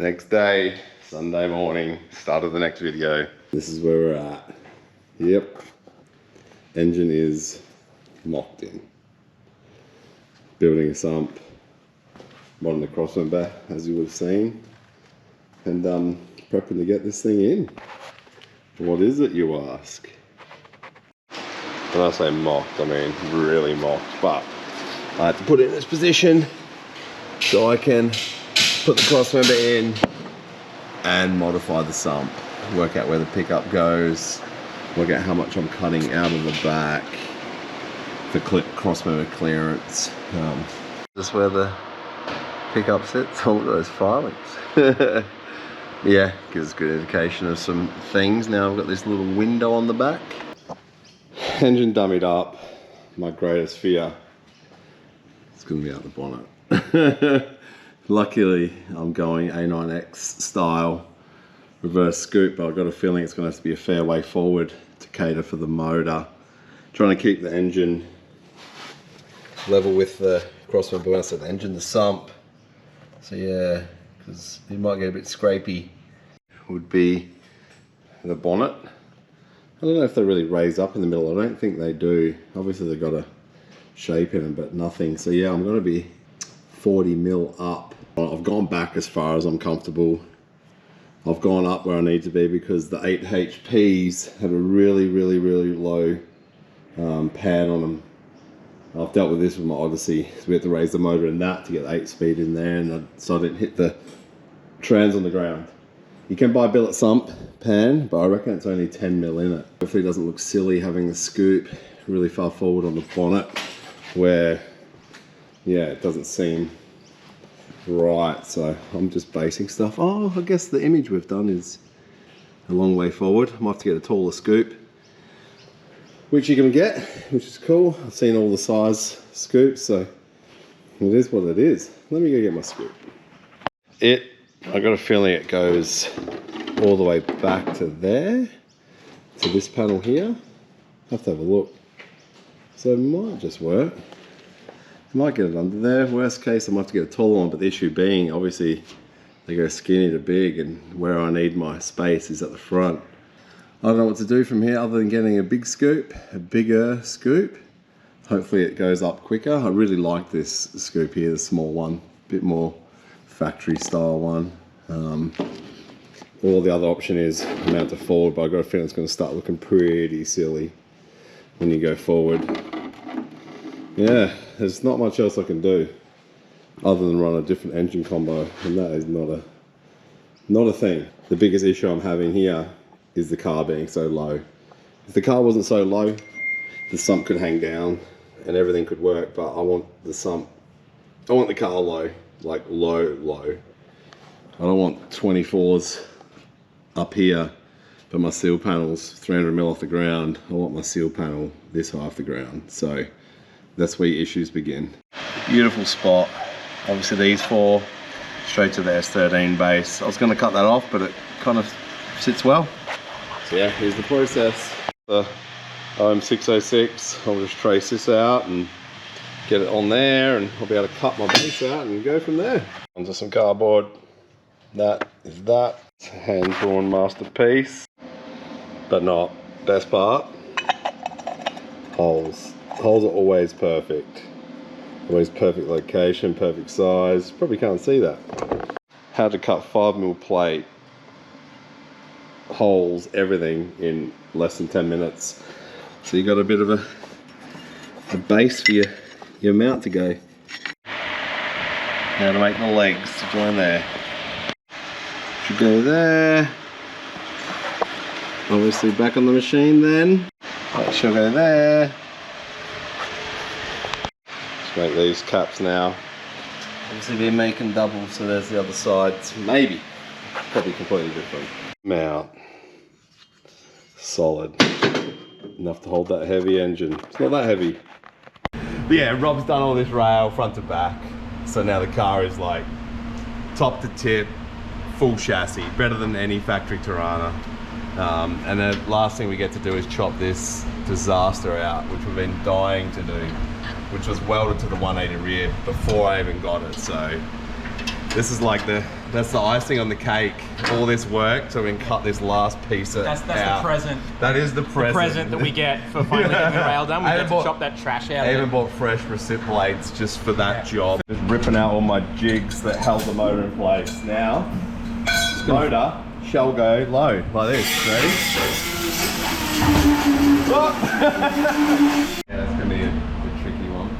Next day, Sunday morning, start of the next video. This is where we're at. Yep. Engine is mocked in. Building a sump. Modding the crossmember, as you would have seen. And prepping to get this thing in. What is it, you ask? When I say mocked, I mean really mocked. But I had to put it in this position so I can put the crossmember in and modify the sump. Work out where the pickup goes. Work out how much I'm cutting out of the back for crossmember clearance. This is where the pickup sits. All of those filings. Yeah, gives a good indication of some things. Now I've got this little window on the back. Engine dummied up. My greatest fear. It's going to be out the bonnet. Luckily, I'm going A9X style reverse scoop, but I've got a feeling it's going to have to be a fair way forward to cater for the motor. Trying to keep the engine level with the crossmember. When I said the engine, the sump. So yeah, because it might get a bit scrapey. Would be the bonnet. I don't know if they really raise up in the middle. I don't think they do. Obviously they've got a shape in them, but nothing. So yeah, I'm going to be 40 mil up. I've gone back as far as I'm comfortable. I've gone up where I need to be because the 8 HPs have a really low pad on them. I've dealt with this with my Odyssey, so we had to raise the motor in that to get the 8-speed in there, and so I didn't hit the trans on the ground. You can buy a billet sump pan, but I reckon it's only 10 mil in it. Hopefully it doesn't look silly having the scoop really far forward on the bonnet, where, yeah, it doesn't seem right. So I'm just basing stuff. Oh, I guess the image we've done is a long way forward. I might have to get a taller scoop, which you can get, which is cool. I've seen all the size scoops, so it is what it is. Let me go get my scoop. I got a feeling it goes all the way back to there, to this panel here. Have to have a look. So it might just work. I might get it under there. Worst case, I might have to get a taller one, but the issue being, obviously, they go skinny to big, and where I need my space is at the front. I don't know what to do from here other than getting a big scoop, a bigger scoop. Hopefully it goes up quicker. I really like this scoop here, the small one, a bit more factory style one. Or the other option is mount it forward, but I've got a feeling it's going to start looking pretty silly when you go forward. Yeah, there's not much else I can do other than run a different engine combo, and that is not a thing. The biggest issue I'm having here is the car being so low. If the car wasn't so low, the sump could hang down and everything could work, but I want the sump, I want the car low, like low. I don't want 24s up here, but my seal panel's 300 mil off the ground. I want my seal panel this high off the ground. So that's where your issues begin. Beautiful spot. Obviously these four straight to the S13 base. I was going to cut that off, but it kind of sits well. So yeah, here's the process. The OM606, I'll just trace this out and get it on there, and I'll be able to cut my base out and go from there. Onto some cardboard. That is that. It's a hand-drawn masterpiece, but not best part. Holes. Holes are always perfect. Always perfect location, perfect size. Probably can't see that. How to cut 5mm plate, holes, everything in less than 10 minutes. So you got a bit of a base for your mount to go. Now to make the legs to join there. Should go there. Obviously back on the machine then. That should go there. Just make these caps now. Obviously they're making double, so there's the other sides. Maybe. Probably completely different. Mount. Solid. Enough to hold that heavy engine. It's not that heavy. But yeah, Rob's done all this rail front to back. So now the car is like top to tip, full chassis, better than any factory Torana. And the last thing we get to do is chop this disaster out, which we've been dying to do, which was welded to the 180 rear before I even got it. So this is like the That's the icing on the cake. All this work so we can cut this last piece out. That's the present. That is the present. The present that we get for finally getting the rail done. We get to chop that trash out. I even bought fresh recip blades just for that job. Just ripping out all my jigs that held the motor in place. Now, motor shall go low, like this. Ready? Yeah, that's gonna be a tricky one.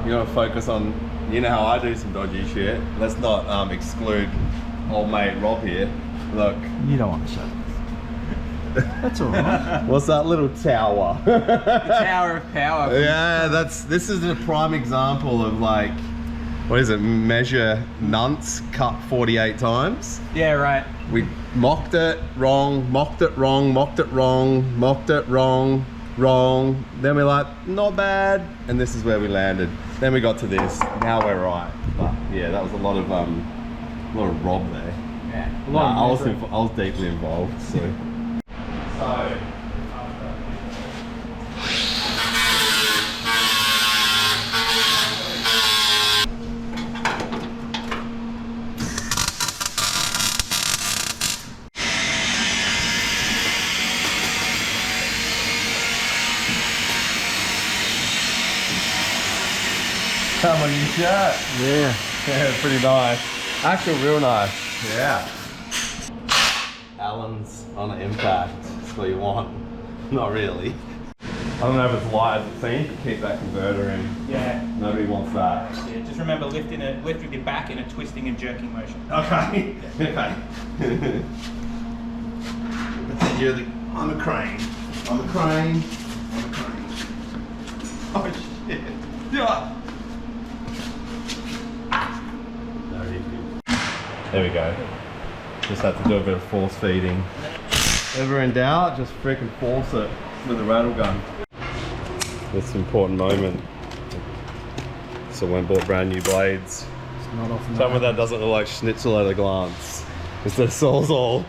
You gotta focus on, you know how I do some dodgy shit. Let's not exclude old mate Rob here. Look. You don't want to show this. That's alright. What's that little tower? The tower of power. Yeah, this is a prime example of like, what is it? Measure nunts cut 48 times. Yeah, right. We mocked it wrong, mocked it wrong, mocked it wrong, mocked it wrong, wrong. Then we're like, not bad, and this is where we landed. Then we got to this. Now we're right. But yeah, that was a lot of Rob there. Yeah. I was deeply involved. So. Come on, you shirt. Yeah. Yeah, pretty nice. Actually, real nice. Yeah. Allen's on an impact. That's what you want. Not really. I don't know if it's light as it seems, but keep that converter in. Yeah. Nobody wants that. Yeah, just remember lifting your back in a twisting and jerking motion. Okay. Okay. Pretend you're I'm a crane. I'm a crane. I'm a crane. Oh shit. Yeah. There we go. Just have to do a bit of force feeding. Ever in doubt, just freaking force it with a rattle gun. That's an important moment. So when bought brand new blades. It's not often. Tell me that doesn't look like schnitzel at a glance. It's the sawzall.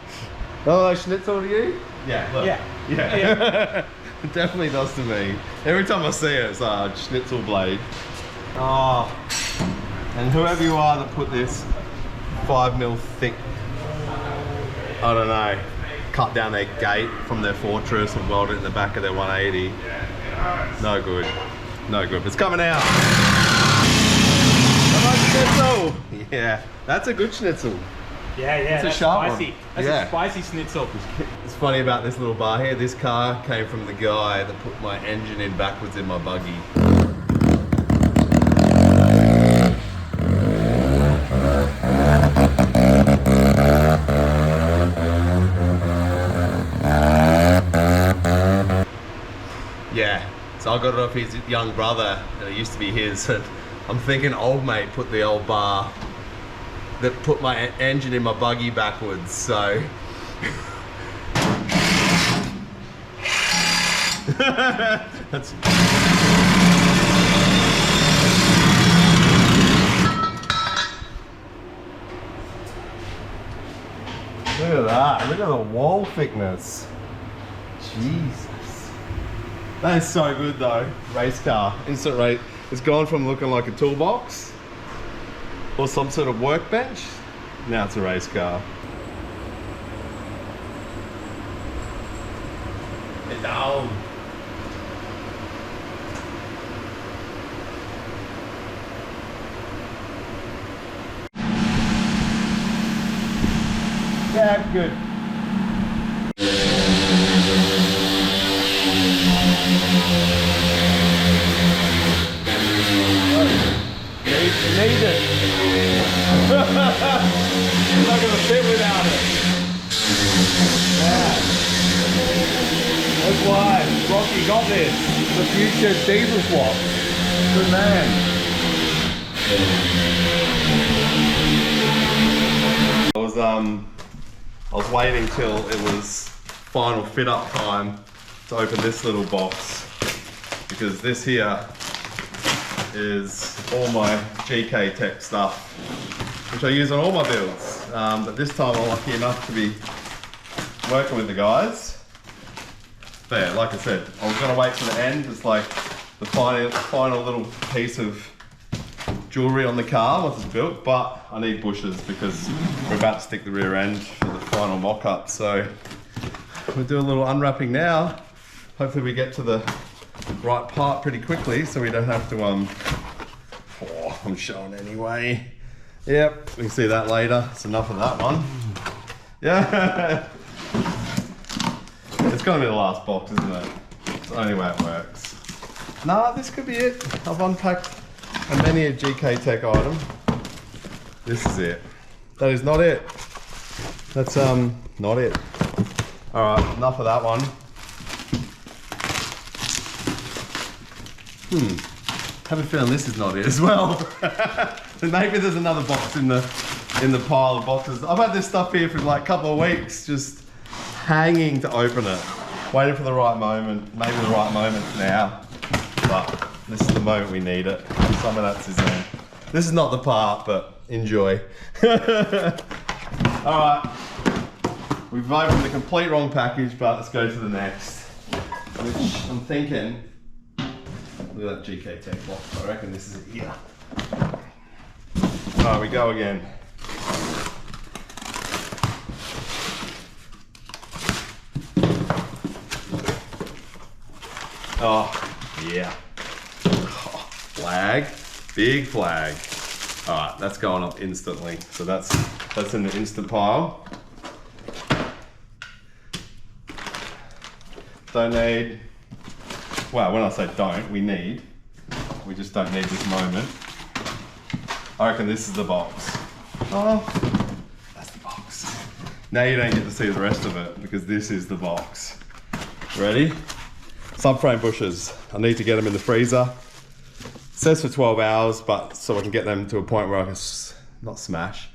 Oh, like schnitzel to you? Yeah, look. Yeah. Yeah. It definitely does to me. Every time I see it, it's a schnitzel blade. Oh. And whoever you are that put this 5mm thick, I don't know, cut down their gate from their fortress and weld it in the back of their 180. No good. No good. It's coming out. Schnitzel. Yeah, that's a good schnitzel. Yeah, It's that's a sharp spicy. one. That's Yeah. a spicy schnitzel. It's funny about this little bar here. This car came from the guy that put my engine in backwards in my buggy. Yeah, so I got it off his young brother, and it used to be his. And I'm thinking old mate put the old bar that put my engine in my buggy backwards, so. That's. Look at that, look at the wall thickness. Jesus. That is so good though. Race car, instant race. It's gone from looking like a toolbox or some sort of workbench. Now it's a race car. Get down. Yeah, good. Need it. It's not gonna fit without it. Yeah. That's why Rocky got this. The future diesel swap. Good man. I was waiting till it was final fit up time to open this little box, because this here is all my GK Tech stuff, which I use on all my builds. But this time I'm lucky enough to be working with the guys. But yeah, like I said, I was gonna wait for the end. It's like the final little piece of jewellery on the car once it's built, but I need bushes because we're about to stick the rear end for the final mock-up. So we'll do a little unwrapping now. Hopefully we get to the right part pretty quickly so we don't have to, oh, I'm showing anyway. Yep, we can see that later. It's enough of that one. Yeah. It's gonna be the last box, isn't it? It's the only way it works. Nah, this could be it. I've unpacked a many a GK Tech item. This is it. That is not it. That's not it. Alright, enough of that one. Have a feeling this is not it as well. So maybe there's another box in the pile of boxes. I've had this stuff here for like a couple of weeks, just hanging to open it. Waiting for the right moment. Maybe the right moment now. But this is the moment we need it. SUMMERNATS is in. This is not the part, but enjoy. Alright. We've opened the complete wrong package, but let's go to the next. Which I'm thinking, look at that GK Tech box. I reckon this is it here. Alright, we go again. Oh, yeah. Oh, flag, big flag. All right, that's going up instantly. So that's in the instant pile. Don't need, well, when I say don't, we need. We just don't need this moment. I reckon this is the box. Oh, that's the box. Now you don't get to see the rest of it because this is the box. Ready? Subframe bushes. I need to get them in the freezer. It says for 12 hours, but so I can get them to a point where I can, not smash,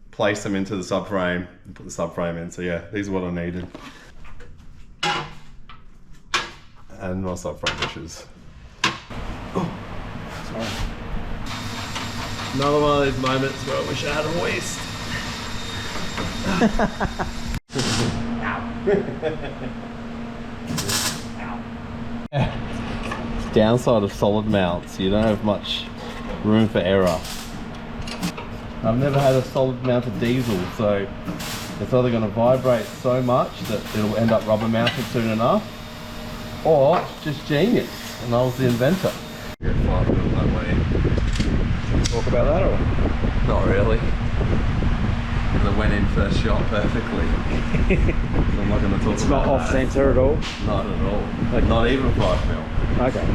place them into the subframe and put the subframe in. So yeah, these are what I needed. And my subframe bushes. Oh, sorry. Another one of those moments where I wish I had a waist. Downside of solid mounts, you don't have much room for error. I've never had a solid mounted diesel, so it's either going to vibrate so much that it'll end up rubber mounted soon enough, or it's just genius, and I was the inventor. Get fired up that way. Talk about that or? Not really. Because it went in first shot perfectly. So I'm not going to talk it's about not off center at all? Not at all. Okay. Not even 5 mil. Okay.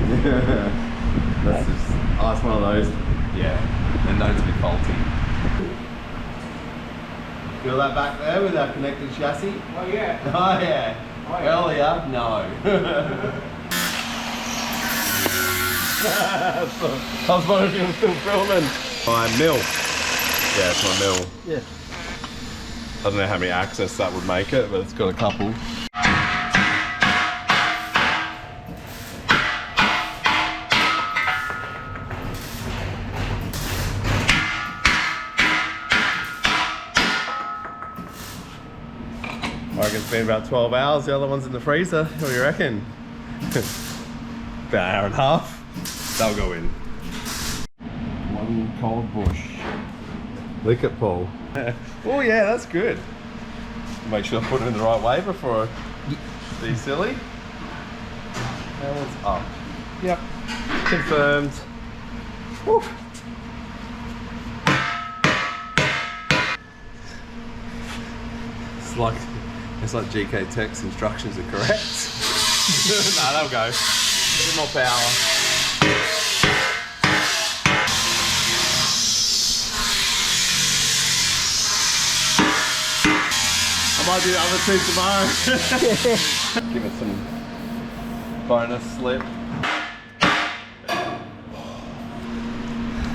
That's just, oh, it's one of those, yeah, they're known to be faulty. Feel that back there with our connected chassis? Oh yeah. Oh yeah. Oh, yeah. Earlier, no. I was wondering if you were still filming. My mill. Yeah, it's my mill. Yeah. I don't know how many access that would make it, but it's got a couple. I reckon it's been about 12 hours, the other one's in the freezer. What do you reckon? About an hour and a half. They'll go in. One cold bush. Lick it, Paul. Oh yeah, that's good. Make sure I put it in the right way before I be silly. That one's up. Yep, confirmed. Woo. It's like GK Tech's instructions are correct. Nah, they'll go. A bit more power. I might do the other two tomorrow. Give it some bonus slip.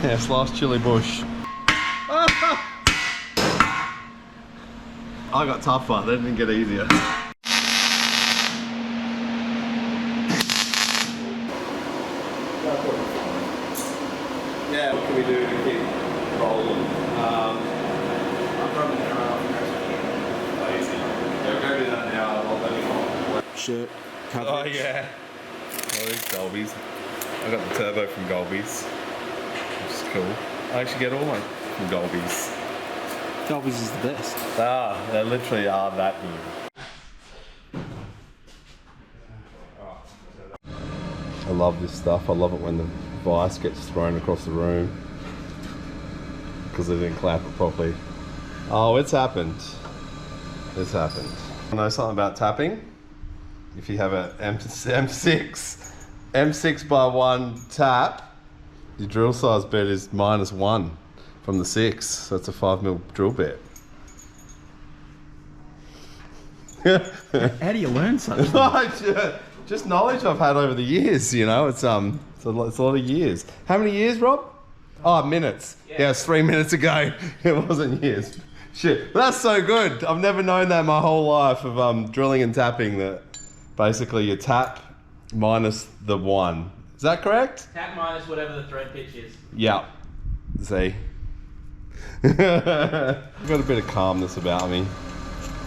Yeah, last chili bush. I got tougher, they didn't get easier. Yeah, what can we do to keep rolling? I'm probably going to run off lazy. Yeah, we'll go do that now. I'll let you know. Shirt coverage. Oh yeah. Oh, these Golbies. I got the turbo from Golbies, which is cool. I actually get all my from Golby's. Golby's is the best. They literally are that good. I love this stuff. I love it when the vice gets thrown across the room because they didn't clamp it properly. Oh, it's happened. It's happened. I know something about tapping. If you have a M6 by 1 tap, your drill size bit is -1 from the 6, so it's a 5mm drill bit. How do you learn such things? Just knowledge I've had over the years, you know. It's a lot of years. How many years, Rob? Oh, minutes. Yeah, it's 3 minutes ago. It wasn't years. Shit, that's so good. I've never known that my whole life of drilling and tapping, that basically you tap minus the 1. Is that correct? Tap minus whatever the thread pitch is. Yeah. See? I've got a bit of calmness about me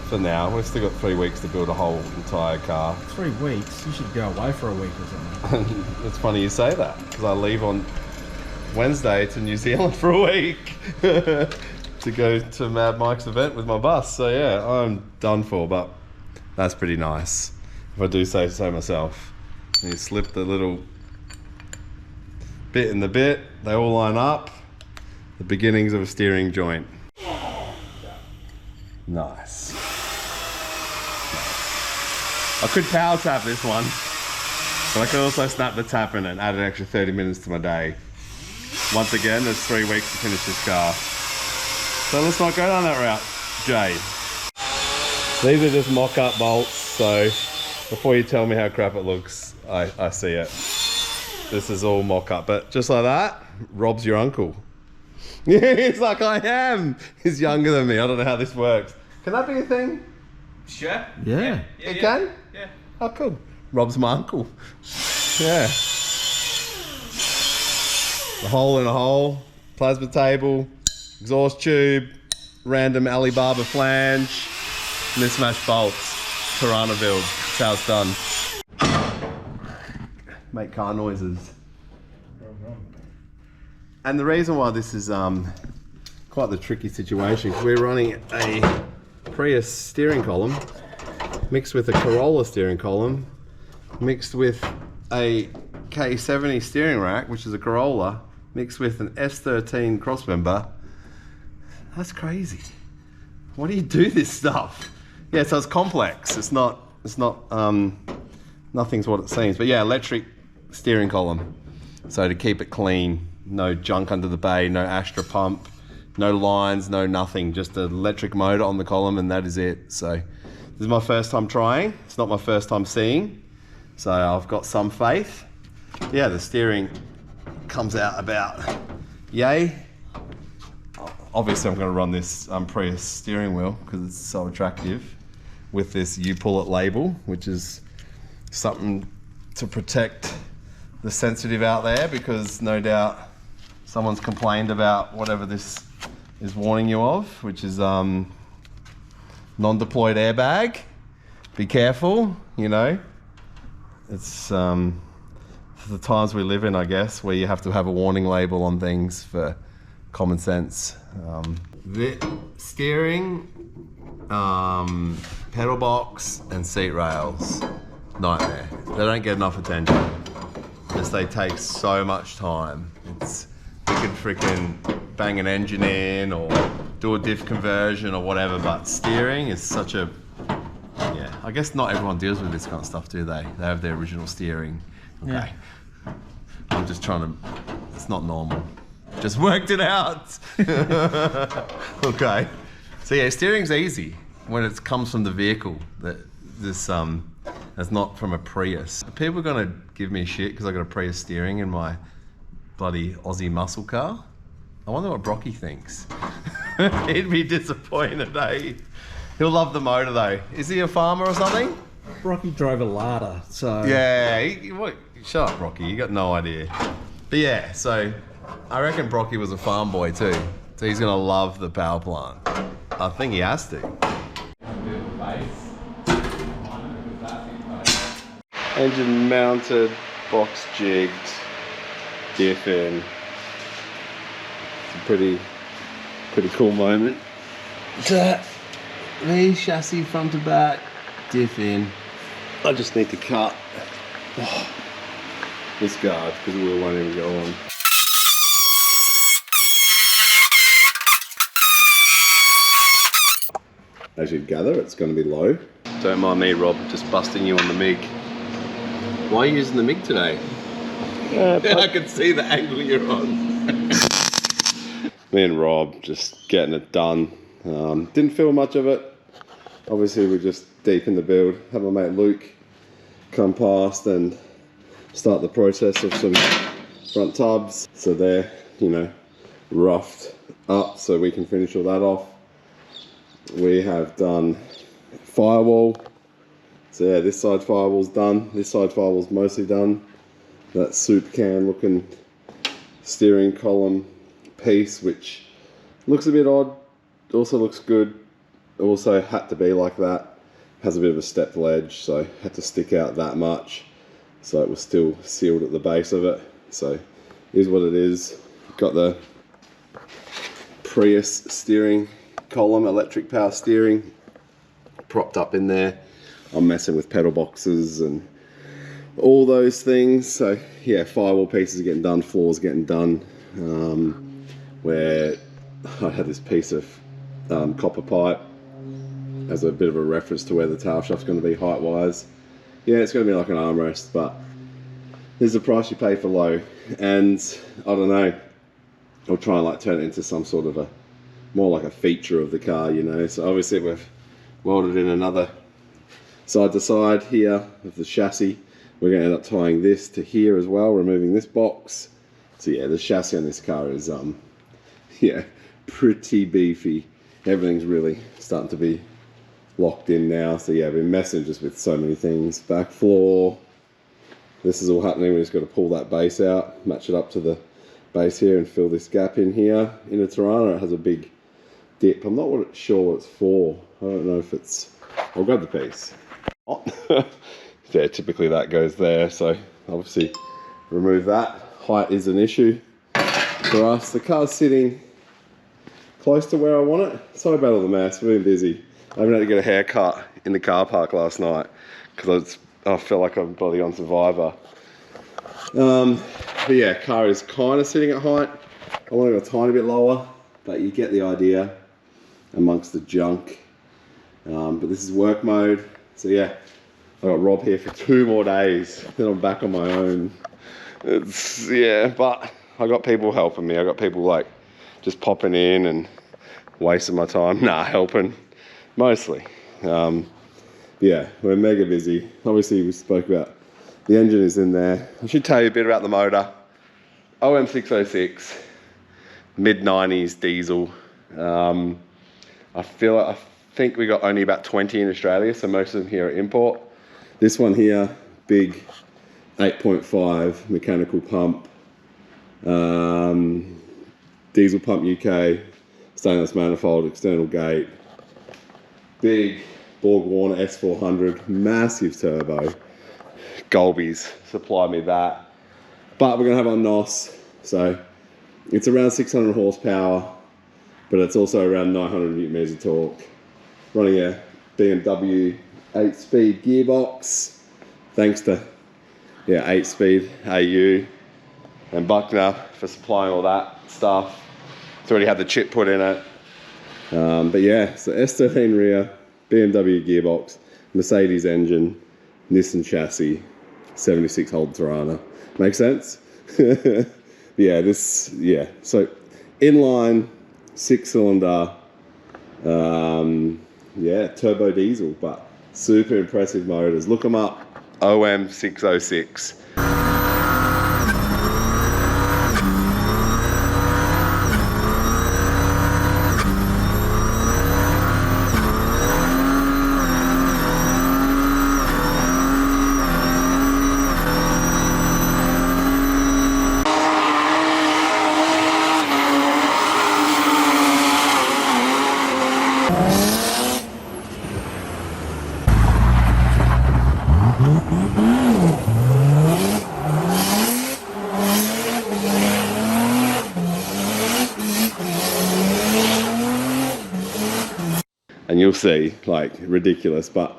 for now. We've still got 3 weeks to build a whole entire car. 3 weeks? You should go away for a week or something. It's funny you say that, because I leave on Wednesday to New Zealand for a week to go to Mad Mike's event with my bus. So yeah, I'm done for, but that's pretty nice, if I do say so myself. And you slip the little bit in the bit, they all line up. The beginnings of a steering joint. Nice. I could power tap this one, but I could also snap the tap in and add an extra 30 minutes to my day. Once again, there's 3 weeks to finish this car. So let's not go down that route, Jay. These are just mock-up bolts, so before you tell me how crap it looks, I see it. This is all mock-up, but just like that, Rob's your uncle. Yeah, he's like, I am. He's younger than me. I don't know how this works. Can that be a thing? Sure. Yeah. It can? Yeah. Oh, cool. Rob's my uncle. Yeah. A hole in a hole, plasma table, exhaust tube, random Alibaba flange, mismatched bolts, Torana build. That's how it's done. Make car noises. And the reason why this is quite the tricky situation, because we're running a Prius steering column mixed with a Corolla steering column mixed with a K70 steering rack, which is a Corolla, mixed with an S13 crossmember. That's crazy. Why do you do this stuff? Yeah, so it's complex. It's not nothing's what it seems. But yeah, electric steering column. So to keep it clean, no junk under the bay, no Astra pump, no lines, no nothing, just an electric motor on the column, and that is it. So this is my first time trying. It's not my first time seeing. So I've got some faith. Yeah, the steering comes out about yay. Obviously I'm going to run this Prius steering wheel because it's so attractive with this "you pull it" label, which is something to protect the sensitive out there, because no doubt someone's complained about whatever this is warning you of, which is non-deployed airbag. Be careful, you know. It's the times we live in, I guess, where you have to have a warning label on things for common sense. The steering, pedal box and seat rails, nightmare. They don't get enough attention. Just they take so much time. It's, you can freaking bang an engine in or do a diff conversion or whatever, but steering is such a, yeah, I guess not everyone deals with this kind of stuff, do they? They have their original steering. Okay. Yeah. I'm just trying to, it's not normal. Just worked it out. Okay. So yeah, steering's easy when it comes from the vehicle. That's not from a Prius. People are gonna give me shit because I got a Prius steering in my bloody Aussie muscle car. I wonder what Brocky thinks. He'd be disappointed, eh? He'll love the motor though. Is he a farmer or something? Brocky drove a Lada, so... Yeah, shut up, Brocky, you got no idea. But yeah, so I reckon Brocky was a farm boy too. So he's gonna love the power plant. I think he has to. Engine mounted, box jigged, diff in. It's a pretty cool moment. The chassis front to back, diff in. I just need to cut this guard because the wheel won't even go on. As you'd gather, it's going to be low. Don't mind me, Rob, just busting you on the MIG. Why are you using the MIG today? I can see the angle you're on. Me and Rob just getting it done. Didn't feel much of it. Obviously, we're just deep in the build. Had my mate Luke come past and start the process of some front tubs. So they're, you know, roughed up so we can finish all that off. We have done firewall. So yeah, this side firewall's done. This side firewall's mostly done. That soup can looking steering column piece, which looks a bit odd, also looks good. Also had to be like that. Has a bit of a stepped ledge, so had to stick out that much. So it was still sealed at the base of it. So here's what it is. Got the Prius steering column, electric power steering, propped up in there. I'm messing with pedal boxes and all those things. So yeah, firewall pieces are getting done, floors getting done. Where I had this piece of copper pipe as a bit of a reference to where the tail shaft's going to be height wise. Yeah, it's going to be like an armrest, but there's the price you pay for low. And I don't know, I'll try and like turn it into some sort of a more like a feature of the car, you know. So obviously we've welded in another side to side here of the chassis. We're going to end up tying this to here as well, removing this box. So yeah, the chassis on this car is yeah, pretty beefy. Everything's really starting to be locked in now. So yeah, I've been messing just with so many things. Back floor, this is all happening. We just got to pull that base out, match it up to the base here and fill this gap in here. In a Torana, it has a big dip. I'm not sure what it's for. I don't know if it's, I'll grab the piece. Yeah, typically that goes there. So obviously remove that. Height is an issue for us. The car's sitting close to where I want it. Sorry about all the mess, we've been busy. I haven't had to get a haircut in the car park last night because I felt like I'm bloody on Survivor. But yeah, car is kind of sitting at height. I want to go a tiny bit lower, but you get the idea amongst the junk. But this is work mode. So yeah, I got Rob here for 2 more days, then I'm back on my own. Yeah, but I got people helping me. I got people like just popping in and wasting my time. Nah, helping mostly. Yeah, we're mega busy. Obviously we spoke about the engine is in there. I should tell you a bit about the motor. OM606, mid-90s diesel. I think we got only about 20 in Australia, so most of them here are import. This one here, big 8.5 mechanical pump, diesel pump UK, stainless manifold, external gate, big Borg Warner S400, massive turbo. Golby's supplied me that, but we're gonna have our NOS, so it's around 600 horsepower, but it's also around 900 newton meters of torque. Running a BMW 8-speed gearbox, thanks to 8-speed AU and Buckner for supplying all that stuff. It's already had the chip put in it. But yeah, so S13 rear, BMW gearbox, Mercedes engine, Nissan chassis, 76 Holden Torana. Make sense? Yeah, so inline, 6-cylinder, turbo diesel, but super impressive motors. Look them up, OM606. see, like ridiculous. But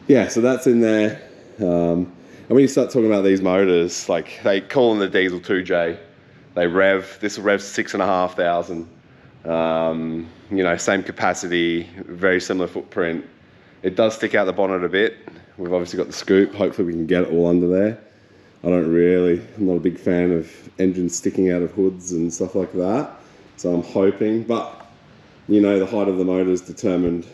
yeah, so that's in there. And when you start talking about these motors, like they call them the diesel 2J, they rev, this will rev 6,500. You know, same capacity, very similar footprint. It does stick out the bonnet a bit. We've obviously got the scoop. Hopefully we can get it all under there. I'm not a big fan of engines sticking out of hoods and stuff like that. So I'm hoping, but you know, the height of the motor is determined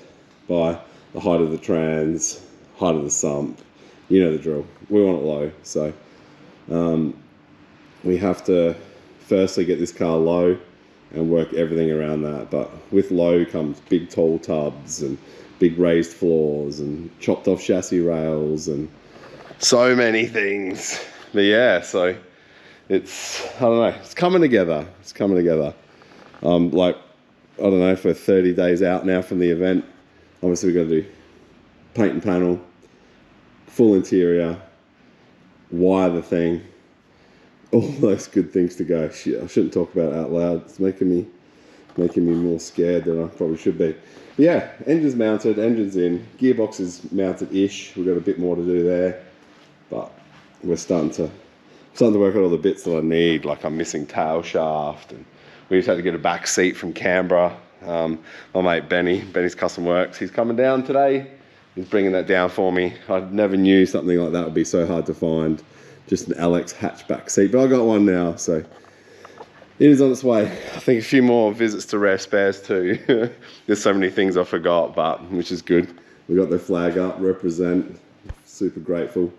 by the height of the trans, height of the sump. You know the drill. We want it low. So we have to firstly get this car low and work everything around that. But with low comes big tall tubs and big raised floors and chopped off chassis rails and so many things. But yeah, so it's, I don't know, it's coming together. It's coming together. Like, I don't know, for 30 days out now from the event, obviously we've got to do paint and panel, full interior, wire the thing, all those good things to go. Shit, I shouldn't talk about it out loud. It's making me more scared than I probably should be. But yeah, engine's mounted, engine's in, gearbox is mounted-ish. We've got a bit more to do there, but we're starting to work out all the bits that I need. Like I'm missing tail shaft, and we just had to get a back seat from Canberra. My mate Benny's Custom Works, he's coming down today. He's bringing that down for me. I never knew something like that would be so hard to find. Just an Alex hatchback seat, but I got one now, so it is on its way. I think a few more visits to Rare Spares too. There's so many things I forgot, but which is good. We got their flag up, represent. Super grateful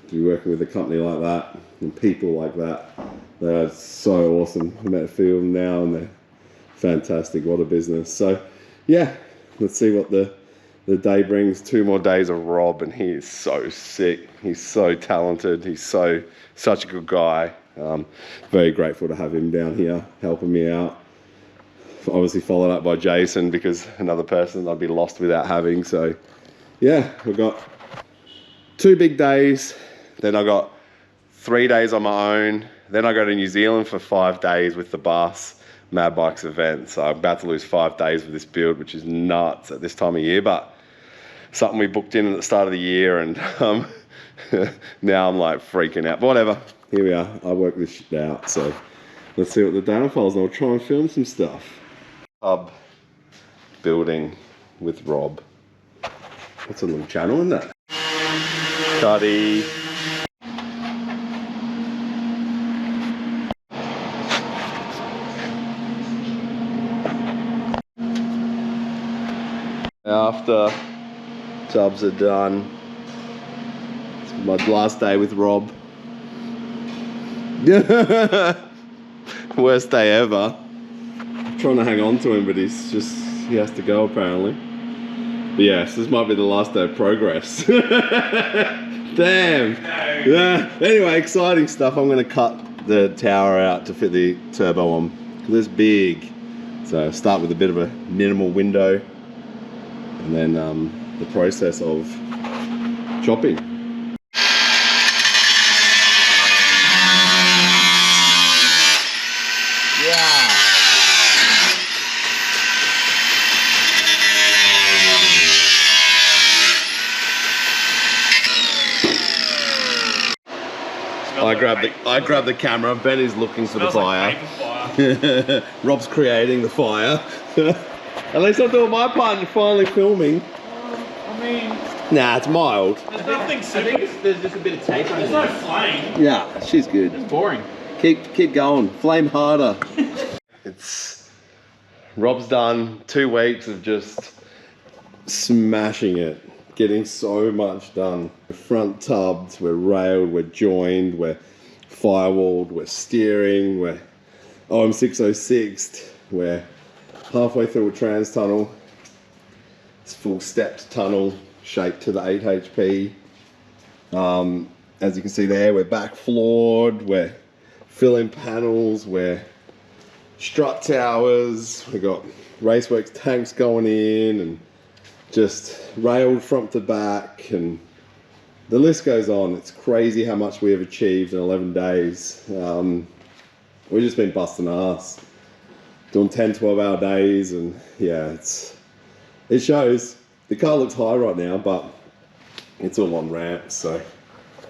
to be working with a company like that and people like that. They are so awesome. I met a few of them now and they're fantastic. What a business. So yeah, let's see what the day brings. 2 more days of Rob, and he is so sick. He's so talented. He's such a good guy. Very grateful to have him down here helping me out. Obviously followed up by Jason, because another person I'd be lost without having. So yeah, we've got 2 big days. Then I got 3 days on my own. Then I go to New Zealand for 5 days with the bus, Mad Bikes event. So I'm about to lose 5 days with this build, which is nuts at this time of year, but something we booked in at the start of the year, and now I'm like freaking out. But whatever, here we are. I work this shit out. So let's see what the downfalls, and I'll try and film some stuff. Hub building with Rob. That's a little channel, isn't it? Cuddy. After tubs are done, it's my last day with Rob. Worst day ever. I'm trying to hang on to him, but he has to go apparently. But yes, this might be the last day of progress. Damn. Yeah. Anyway, exciting stuff. I'm going to cut the tower out to fit the turbo on, because it's big. So start with a bit of a minimal window, and then the process of chopping. I grabbed the camera. Benny's looking for the fire. Like Rob's creating the fire. At least I'm doing my part in finally filming. I mean, nah, it's mild. There's nothing super. I think there's just a bit of tape. There's no flame. Yeah, she's good. It's boring. Keep going. Flame harder. It's Rob's done 2 weeks of just smashing it. Getting so much done. We're front tubbed, we're railed, we're joined, we're firewalled, we're steering, we're OM606'd, we're halfway through a trans tunnel. It's full stepped tunnel, shaped to the 8 HP. As you can see there, we're back floored, we're filling panels, we're strut towers, we've got Raceworks tanks going in, and just railed front to back, and the list goes on. It's crazy how much we have achieved in 11 days. We've just been busting ass, doing 10, 12 hour days, and yeah, it shows. The car looks high right now, but it's all on ramps, so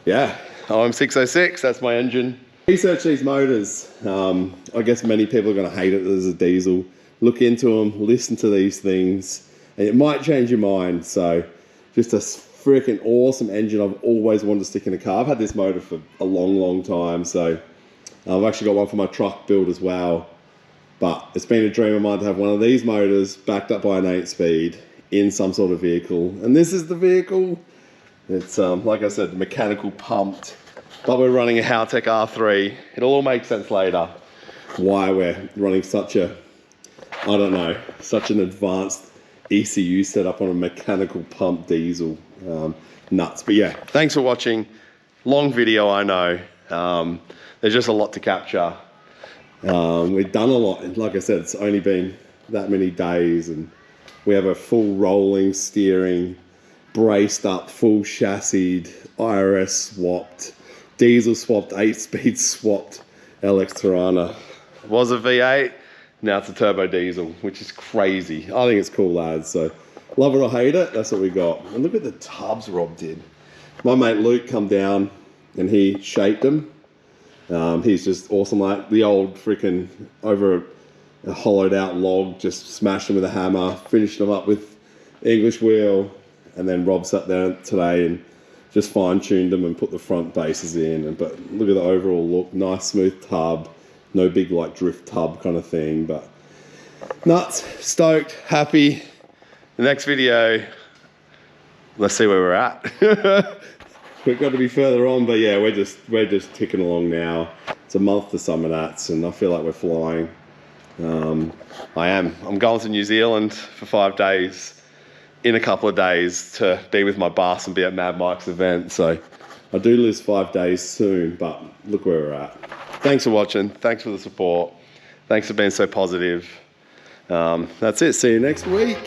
yeah. OM606, that's my engine. Research these motors. I guess many people are going to hate it as a diesel. Look into them, listen to these things, and it might change your mind. So just a freaking awesome engine. I've always wanted to stick in a car. I've had this motor for a long time, so I've actually got one for my truck build as well. But it's been a dream of mine to have one of these motors backed up by an 8-speed in some sort of vehicle. And this is the vehicle. It's, like I said, mechanical pumped. But we're running a Haltech R3. It'll all make sense later why we're running such a, I don't know, such an advanced ECU setup on a mechanical pump diesel. Nuts. But yeah, thanks for watching. Long video, I know. There's just a lot to capture. We've done a lot. And like I said, it's only been that many days, and we have a full rolling steering, braced up, full chassised, IRS swapped, diesel swapped, 8-speed swapped LX Torana. Was a V8, now it's a turbo diesel, which is crazy. I think it's cool, lads. So love it or hate it, that's what we got. And look at the tubs Rob did. My mate Luke come down and he shaped them. He's just awesome, like the old freaking over a hollowed out log, just smashed them with a hammer, finished them up with English wheel, and then Rob sat there today and just fine tuned them and put the front bases in. But look at the overall look, nice smooth tub, no big like drift tub kind of thing. But nuts, stoked, happy. The next video, let's see where we're at. We've got to be further on, but yeah, we're just ticking along now. It's a month to SUMMERNATS, and I feel like we're flying. I'm going to New Zealand for 5 days in a couple of days to be with my boss and be at Mad Mike's event. So I do lose 5 days soon, but look where we're at. Thanks for watching. Thanks for the support. Thanks for being so positive. That's it. See you next week.